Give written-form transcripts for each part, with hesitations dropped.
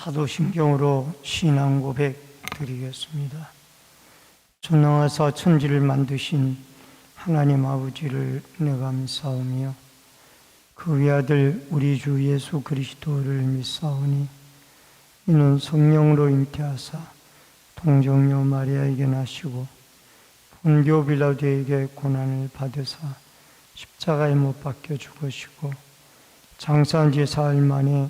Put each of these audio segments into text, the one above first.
사도신경으로 신앙 고백 드리겠습니다. 전능하사 천지를 만드신 하나님 아버지를 내감사하며 그 위아들 우리 주 예수 그리스도를 믿사오니 이는 성령으로 잉태하사 동정녀 마리아에게 나시고 본교 빌라도에게 고난을 받으사 십자가에 못 박혀 죽으시고 장사한 지 사흘 만에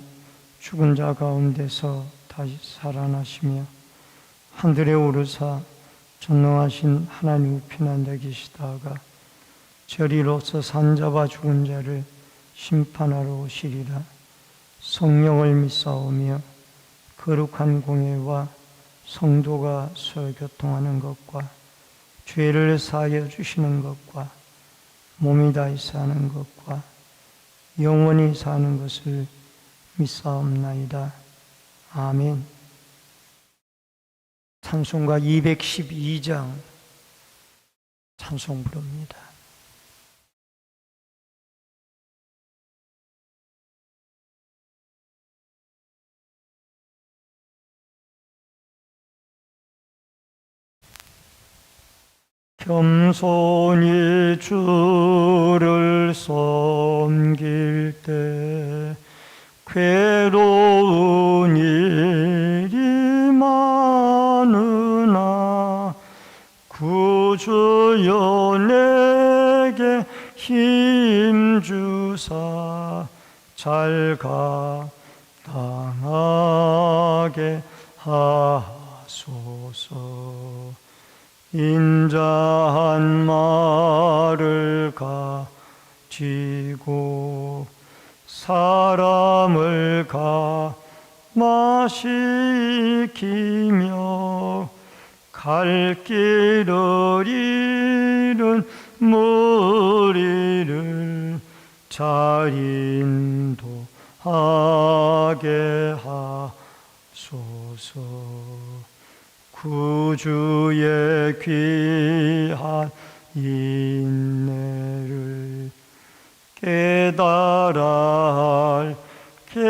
죽은 자 가운데서 다시 살아나시며 하늘에 오르사 전능하신 하나님 우편 앉아 계시다가 저리로서 산자와 죽은 자를 심판하러 오시리라. 성령을 믿사오며 거룩한 공예와 성도가 서로 교통하는 것과 죄를 사하여 주시는 것과 몸이 다시 사는 것과 영원히 사는 것을 믿사옵나이다. 아멘. 찬송가 212장 찬송 부릅니다. 겸손히 주를 섬길 때 괴로운 일이 많으나 구주여 내게 힘주사 잘 감당하게 하소서. 인자한 말을 가지고 사람을 감화시키며 갈 길을 잃은 무리를 잘 인도하게 하소서. 구주의 귀한 인내를 깨달아 알게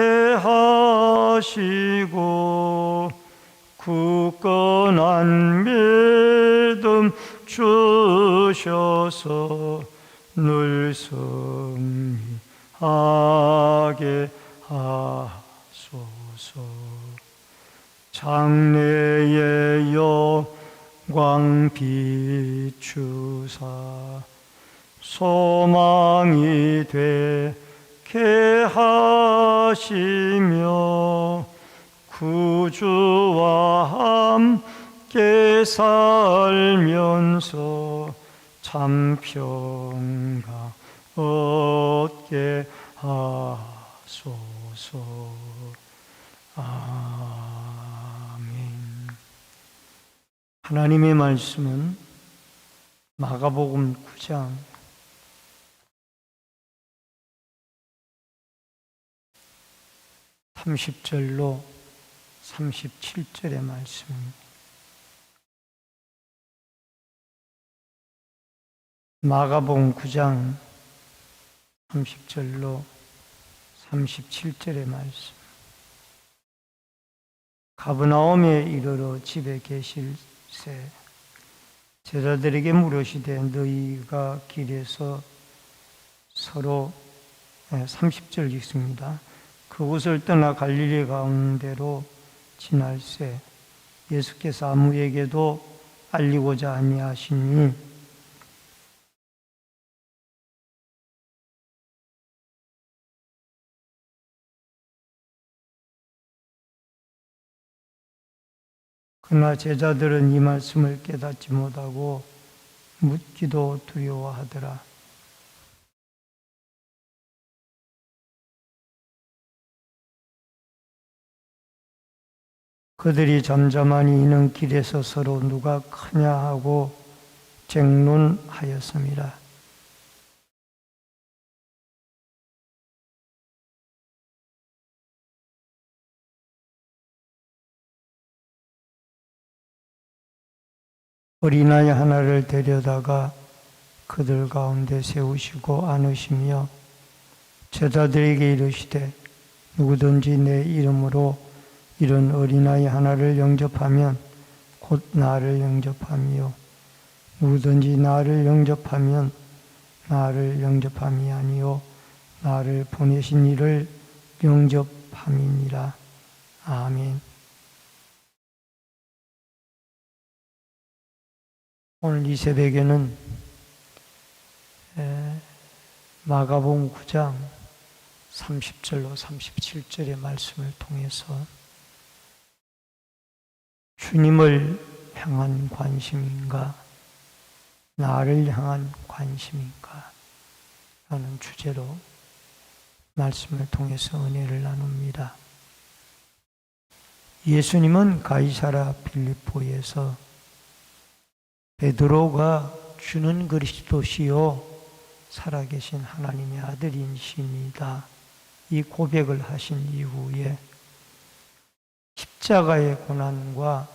하시고 굳건한 믿음 주셔서 늘 승리하게 하소서. 장래의 영광 비추사 소망이 되게 하시며 구주와 함께 살면서 참 평강 얻게 하소서. 하나님의 말씀은 마가복음 9장 30절로 37절의 말씀입니다. 마가복음 9장 30절로 37절의 말씀. 가버나움에 이르러 집에 계실새 제자들에게 물으시되 너희가 길에서 서로 30절 읽습니다. 그곳을 떠나 갈릴리 가운데로 지날새 예수께서 아무에게도 알리고자 아니하시니 그러나 제자들은 이 말씀을 깨닫지 못하고 묻기도 두려워하더라. 그들이 잠잠하니 이는 길에서 서로 누가 크냐 하고 쟁론하였습니다. 어린아이 하나를 데려다가 그들 가운데 세우시고 안으시며 제자들에게 이르시되 누구든지 내 이름으로 이런 어린아이 하나를 영접하면 곧 나를 영접함이요 누구든지 나를 영접하면 나를 영접함이 아니요 나를 보내신 이를 영접함이니라. 아멘. 오늘 이 새벽에는 마가복음 9장 30절로 37절의 말씀을 통해서 주님을 향한 관심인가 나를 향한 관심인가 라는 주제로 말씀을 통해서 은혜를 나눕니다. 예수님은 가이사라 빌립보에서 베드로가 주는 그리스도시요 살아계신 하나님의 아들이십니다. 이 고백을 하신 이후에 십자가의 고난과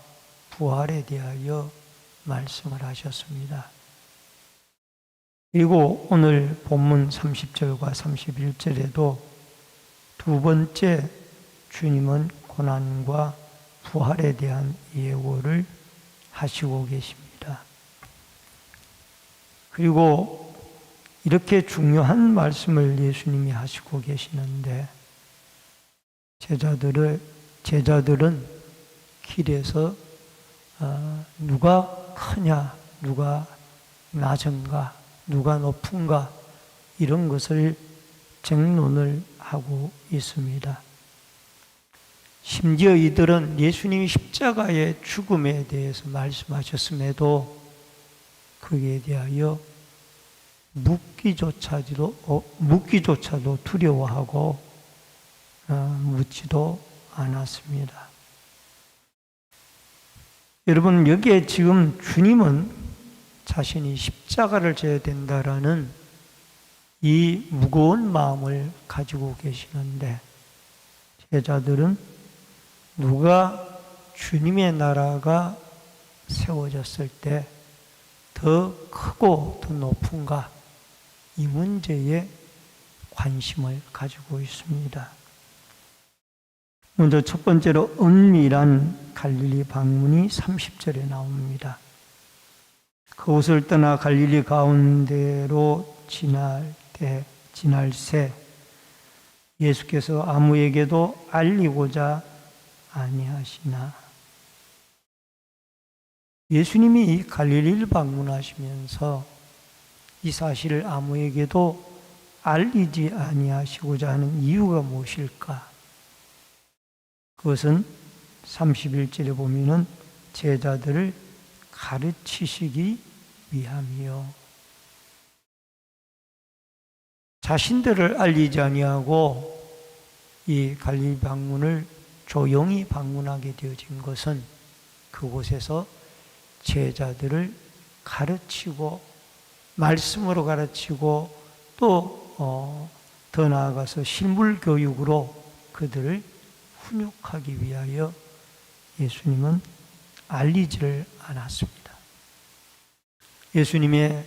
부활에 대하여 말씀을 하셨습니다. 그리고 오늘 본문 30절과 31절에도 두 번째 주님은 고난과 부활에 대한 예고를 하시고 계십니다. 그리고 이렇게 중요한 말씀을 예수님이 하시고 계시는데 제자들은 길에서 누가 크냐, 누가 낮은가, 누가 높은가 이런 것을 쟁론을 하고 있습니다. 심지어 이들은 예수님이 십자가의 죽음에 대해서 말씀하셨음에도 그에 대하여 묻기조차도 두려워하고 묻지도 않았습니다. 여러분, 여기에 지금 주님은 자신이 십자가를 져야 된다라는 이 무거운 마음을 가지고 계시는데 제자들은 누가 주님의 나라가 세워졌을 때 더 크고 더 높은가 이 문제에 관심을 가지고 있습니다. 먼저 첫 번째로 은밀한 갈릴리 방문이 30절에 나옵니다. 그곳을 떠나 갈릴리 가운데로 지날 새 예수께서 아무에게도 알리고자 아니하시나. 예수님이 갈릴리를 방문하시면서 이 사실을 아무에게도 알리지 아니하시고자 하는 이유가 무엇일까? 그것은 31절에 보면은 제자들을 가르치시기 위함이요. 자신들을 알리지 아니하고 이 갈릴리 방문을 조용히 방문하게 되어진 것은 그곳에서 제자들을 가르치고 말씀으로 가르치고 또 더 나아가서 실물 교육으로 그들을 훈육하기 위하여 예수님은 알리지를 않았습니다. 예수님의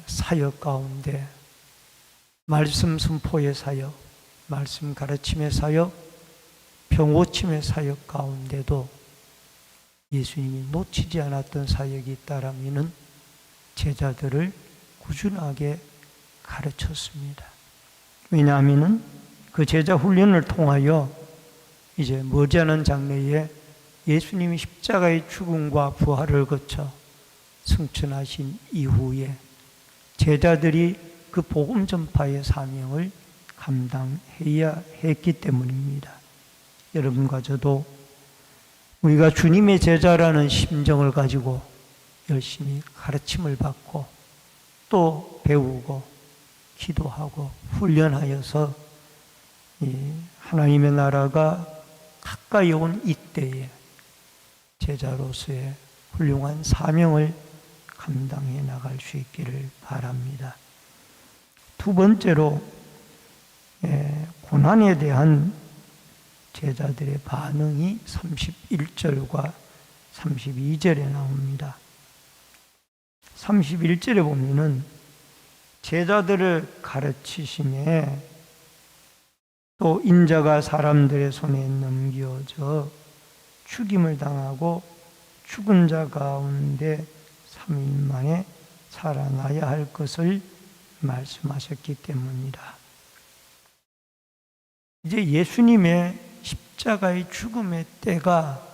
사역 가운데 말씀 선포의 사역, 말씀 가르침의 사역, 병고침의 사역 가운데도 예수님이 놓치지 않았던 사역이 있다라면은 제자들을 꾸준하게 가르쳤습니다. 왜냐하면은 그 제자 훈련을 통하여 이제 머지않은 장래에 예수님이 십자가의 죽음과 부활을 거쳐 승천하신 이후에 제자들이 그 복음 전파의 사명을 감당해야 했기 때문입니다. 여러분과 저도 우리가 주님의 제자라는 심정을 가지고 열심히 가르침을 받고 또 배우고 기도하고 훈련하여서 이 하나님의 나라가 가까이 온 이때에 제자로서의 훌륭한 사명을 감당해 나갈 수 있기를 바랍니다. 두 번째로 고난에 대한 제자들의 반응이 31절과 32절에 나옵니다. 31절에 보면은 제자들을 가르치심에 또 인자가 사람들의 손에 넘겨져 죽임을 당하고 죽은 자 가운데 3일 만에 살아나야 할 것을 말씀하셨기 때문이다. 이제 예수님의 십자가의 죽음의 때가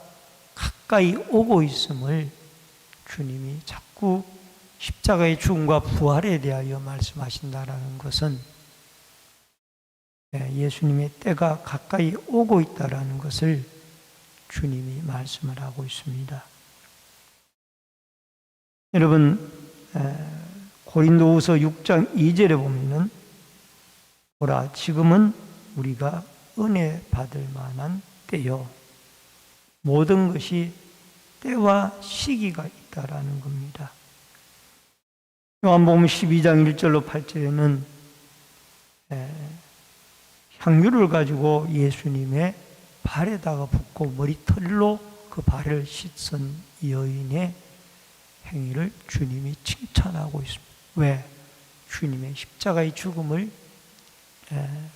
가까이 오고 있음을 주님이 자꾸 십자가의 죽음과 부활에 대하여 말씀하신다라는 것은 예수님의 때가 가까이 오고 있다라는 것을 주님이 말씀을 하고 있습니다. 여러분, 고린도후서 6장 2절에 보면은 보라, 지금은 우리가 은혜 받을 만한 때요. 모든 것이 때와 시기가 있다라는 겁니다. 요한복음 12장 1절로 8절에는 향유를 가지고 예수님의 발에다가 붓고 머리털로 그 발을 씻은 여인의 행위를 주님이 칭찬하고 있습니다. 왜? 주님의 십자가의 죽음을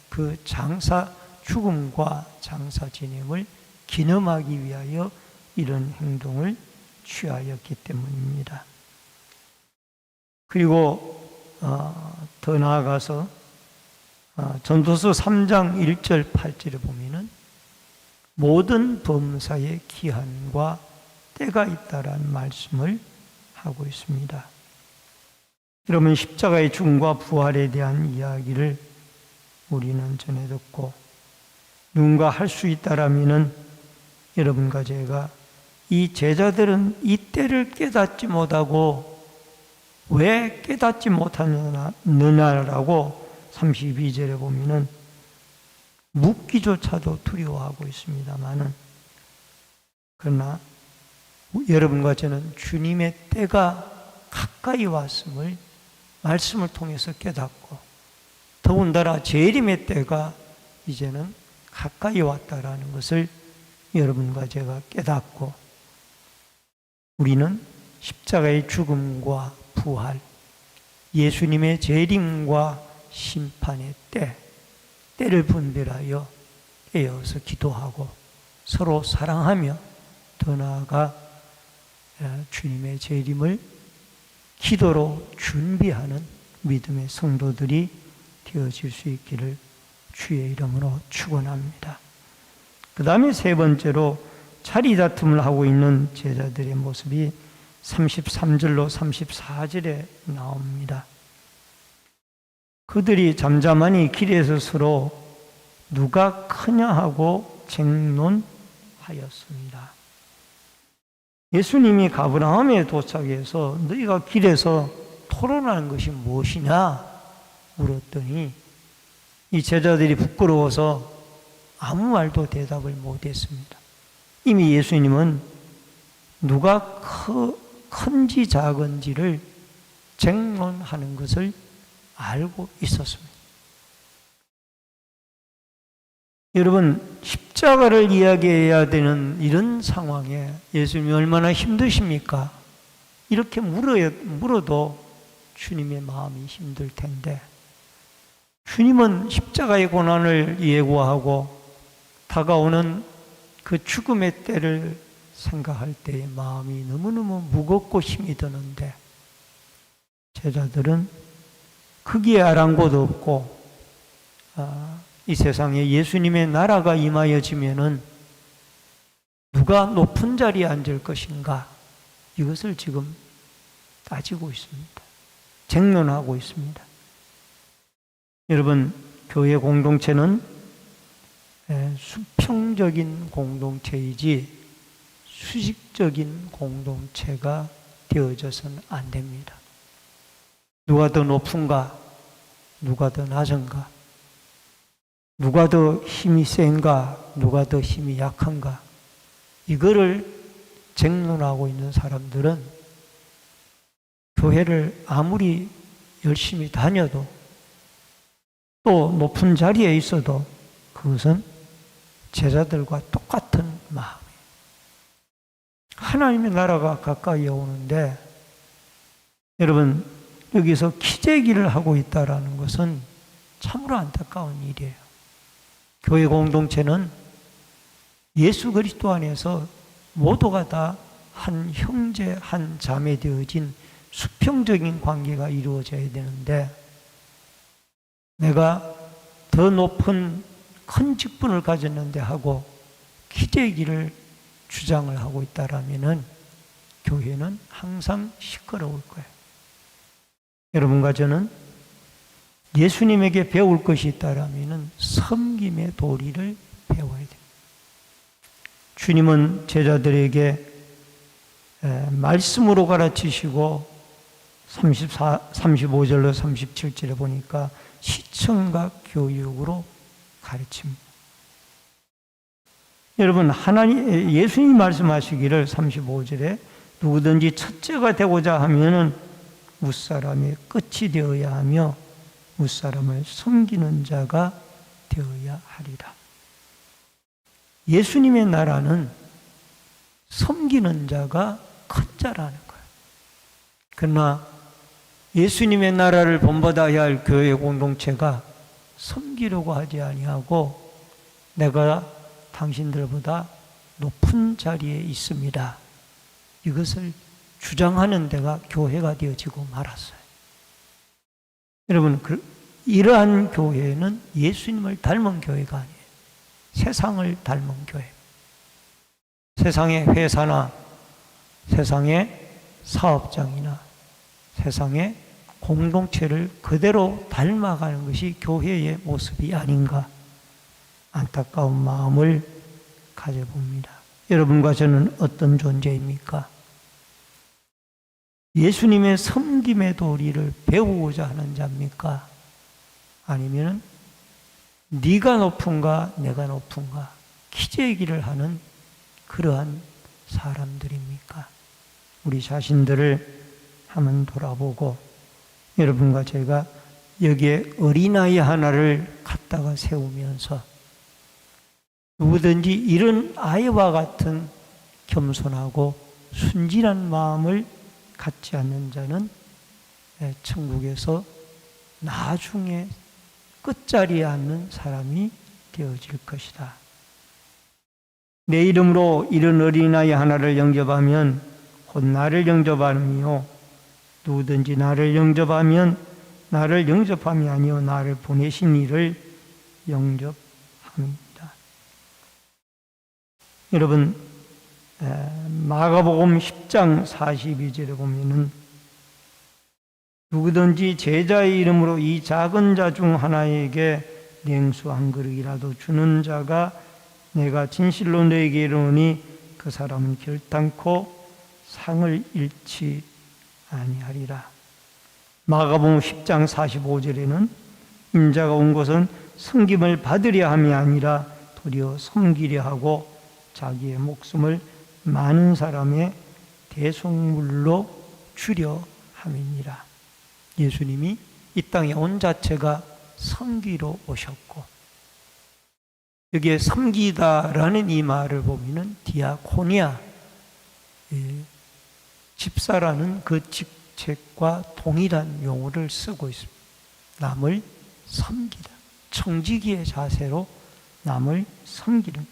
그 장사 죽음과 장사 진행을 기념하기 위하여 이런 행동을 취하였기 때문입니다. 그리고 더 나아가서 전도서 3장 1절 8절에 보면은 모든 범사에 기한과 때가 있다라는 말씀을 하고 있습니다. 여러분, 십자가의 죽음과 부활에 대한 이야기를 우리는 전해 듣고 누군가 할 수 있다라면은 여러분과 제가 이 제자들은 이 때를 깨닫지 못하고 왜 깨닫지 못하느냐라고 32절에 보면은 묻기조차도 두려워하고 있습니다만은 그러나 여러분과 저는 주님의 때가 가까이 왔음을 말씀을 통해서 깨닫고 더군다나 재림의 때가 이제는 가까이 왔다라는 것을 여러분과 제가 깨닫고 우리는 십자가의 죽음과 부활, 예수님의 재림과 심판의 때를 분별하여 깨어서 기도하고 서로 사랑하며 더 나아가 주님의 재림을 기도로 준비하는 믿음의 성도들이 되어질 수 있기를 주의 이름으로 축원합니다. 그 다음에 세 번째로 자리 다툼을 하고 있는 제자들의 모습이 33절로 34절에 나옵니다. 그들이 잠잠하니 길에서 서로 누가 크냐 하고 쟁론하였습니다. 예수님이 가버나움에 도착해서 너희가 길에서 토론하는 것이 무엇이냐 물었더니 이 제자들이 부끄러워서 아무 말도 대답을 못했습니다. 이미 예수님은 누가 큰지 작은지를 쟁론하는 것을 알고 있었습니다. 여러분, 십자가를 이야기해야 되는 이런 상황에 예수님이 얼마나 힘드십니까? 이렇게 물어도 주님의 마음이 힘들 텐데 주님은 십자가의 고난을 예고하고 다가오는 그 죽음의 때를 생각할 때의 마음이 너무너무 무겁고 힘이 드는데 제자들은 크기에 아랑곳도 없고 이 세상에 예수님의 나라가 임하여지면은 누가 높은 자리에 앉을 것인가 이것을 지금 따지고 있습니다. 쟁론하고 있습니다. 여러분, 교회 공동체는 수평적인 공동체이지 수직적인 공동체가 되어져서는 안 됩니다. 누가 더 높은가? 누가 더 낮은가? 누가 더 힘이 센가? 누가 더 힘이 약한가? 이거를 쟁론하고 있는 사람들은 교회를 아무리 열심히 다녀도 또 높은 자리에 있어도 그것은 제자들과 똑같은 마음이에요. 하나님의 나라가 가까이 오는데 여러분, 여기서 기재기를 하고 있다는 것은 참으로 안타까운 일이에요. 교회 공동체는 예수 그리스도 안에서 모두가 다 한 형제, 한 자매 되어진 수평적인 관계가 이루어져야 되는데, 내가 더 높은 큰 직분을 가졌는데 하고 기대기를 주장을 하고 있다라면은 교회는 항상 시끄러울 거예요. 여러분과 저는 예수님에게 배울 것이 있다라면은 섬김의 도리를 배워야 돼요. 주님은 제자들에게 말씀으로 가르치시고 35절로 37절에 보니까 시청과 교육으로 가르칩니다. 여러분, 예수님이 말씀하시기를 35절에 누구든지 첫째가 되고자 하면은 무사람의 끝이 되어야 하며 무사람을 섬기는 자가 되어야 하리라. 예수님의 나라는 섬기는 자가 큰 자라는 거예요. 그러나 예수님의 나라를 본받아야 할 교회 공동체가 섬기려고 하지 아니하고 내가 당신들보다 높은 자리에 있습니다, 이것을 주장하는 데가 교회가 되어지고 말았어요. 여러분, 이러한 교회는 예수님을 닮은 교회가 아니에요. 세상을 닮은 교회. 세상의 회사나 세상의 사업장이나 세상의 공동체를 그대로 닮아가는 것이 교회의 모습이 아닌가, 안타까운 마음을 가져봅니다. 여러분과 저는 어떤 존재입니까? 예수님의 섬김의 도리를 배우고자 하는 자입니까? 아니면 네가 높은가 내가 높은가 기재기를 하는 그러한 사람들입니까? 우리 자신들을 한번 돌아보고 여러분과 제가 여기에 어린아이 하나를 갖다가 세우면서 누구든지 이런 아이와 같은 겸손하고 순진한 마음을 갖지 않는 자는 천국에서 나중에 끝자리에 앉는 사람이 되어질 것이다. 내 이름으로 이런 어린아이 하나를 영접하면 곧 나를 영접하며 누구든지 나를 영접하면 나를 영접함이 아니요 나를 보내신 이를 영접합니다. 여러분, 마가복음 10장 42절에 보면은 누구든지 제자의 이름으로 이 작은 자 중 하나에게 냉수 한 그릇이라도 주는 자가 내가 진실로 너에게 이르노니 그 사람은 결단코 상을 잃지 아니하리라. 마가복음 10장 45절에는 인자가 온 것은 섬김을 받으려 함이 아니라 도리어 섬기려 하고 자기의 목숨을 많은 사람의 대속물로 주려 함이니라. 예수님이 이 땅에 온 자체가 섬기러 오셨고, 여기에 섬기다라는 이 말을 보면은 디아코니아, 집사라는 그 직책과 동일한 용어를 쓰고 있습니다. 남을 섬기다, 청지기의 자세로 남을 섬기는.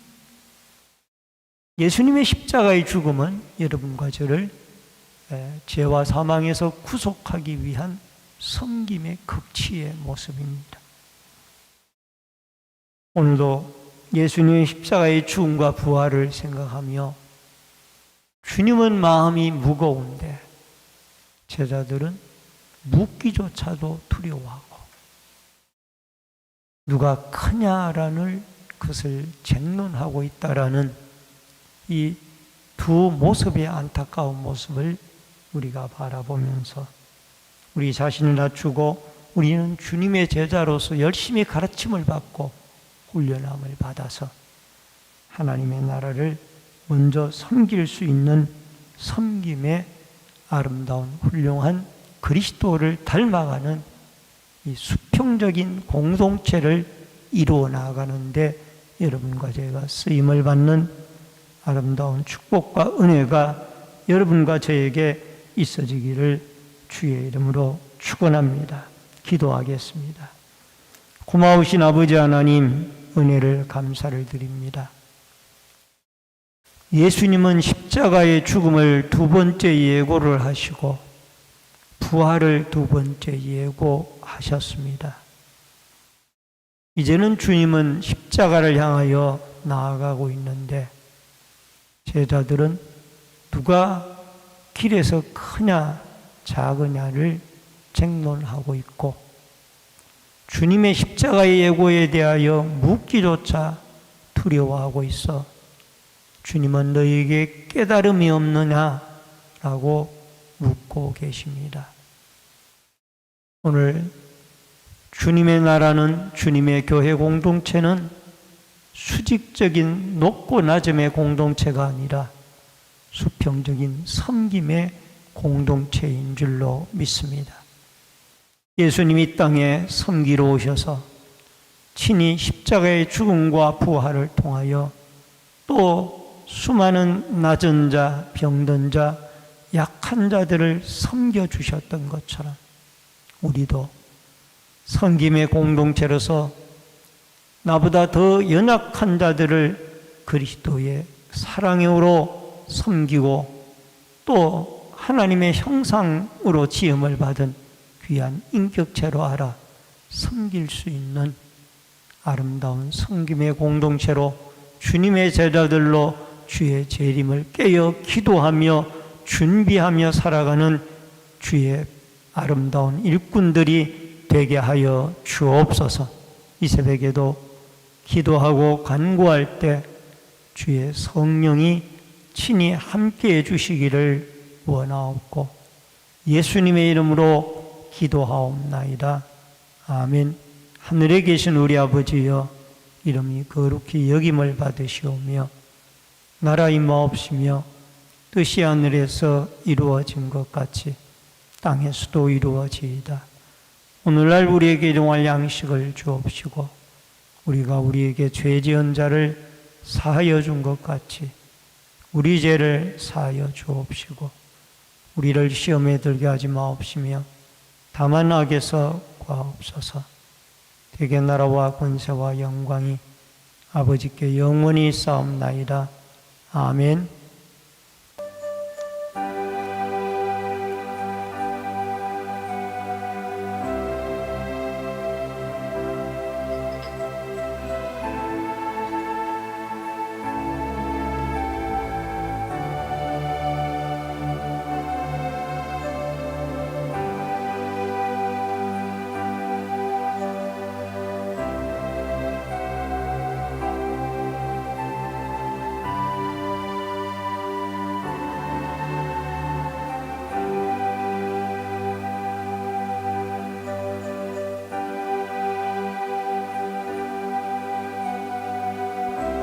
예수님의 십자가의 죽음은 여러분과 저를 죄와 사망에서 구속하기 위한 섬김의 극치의 모습입니다. 오늘도 예수님의 십자가의 죽음과 부활을 생각하며 주님은 마음이 무거운데 제자들은 묻기조차도 두려워하고 누가 크냐라는 것을 쟁론하고 있다라는 이 두 모습의 안타까운 모습을 우리가 바라보면서 우리 자신을 낮추고 우리는 주님의 제자로서 열심히 가르침을 받고 훈련함을 받아서 하나님의 나라를 먼저 섬길 수 있는 섬김의 아름다운 훌륭한 그리스도를 닮아가는 이 수평적인 공동체를 이루어 나가는데 여러분과 제가 쓰임을 받는 아름다운 축복과 은혜가 여러분과 저에게 있어지기를 주의 이름으로 축원합니다. 기도하겠습니다. 고마우신 아버지 하나님, 은혜를 감사를 드립니다. 예수님은 십자가의 죽음을 두 번째 예고를 하시고 부활을 두 번째 예고하셨습니다. 이제는 주님은 십자가를 향하여 나아가고 있는데 제자들은 누가 길에서 크냐 작으냐를 쟁론하고 있고 주님의 십자가의 예고에 대하여 묻기조차 두려워하고 있어 주님은 너희에게 깨달음이 없느냐라고 묻고 계십니다. 오늘 주님의 나라는, 주님의 교회 공동체는 수직적인 높고 낮음의 공동체가 아니라 수평적인 섬김의 공동체인 줄로 믿습니다. 예수님이 땅에 섬기러 오셔서 친히 십자가의 죽음과 부활을 통하여 또 수많은 낮은 자, 병든 자, 약한 자들을 섬겨주셨던 것처럼 우리도 섬김의 공동체로서 나보다 더 연약한 자들을 그리스도의 사랑으로 섬기고 또 하나님의 형상으로 지음을 받은 귀한 인격체로 알아 섬길 수 있는 아름다운 섬김의 공동체로 주님의 제자들로 주의 재림을 깨어 기도하며 준비하며 살아가는 주의 아름다운 일꾼들이 되게 하여 주옵소서. 이 새벽에도 기도하고 간구할 때 주의 성령이 친히 함께해 주시기를 원하옵고 예수님의 이름으로 기도하옵나이다. 아멘. 하늘에 계신 우리 아버지여, 이름이 거룩히 여김을 받으시오며 나라 임하옵시며 뜻이 하늘에서 이루어진 것 같이 땅에서도 이루어지이다. 오늘날 우리에게 일용할 양식을 주옵시고 우리가 우리에게 죄 지은 자를 사하여 준 것 같이 우리 죄를 사하여 주옵시고 우리를 시험에 들게 하지 마옵시며 다만 악에서 구하옵소서. 대개 나라와 권세와 영광이 아버지께 영원히 쌓옵나이다. 아멘.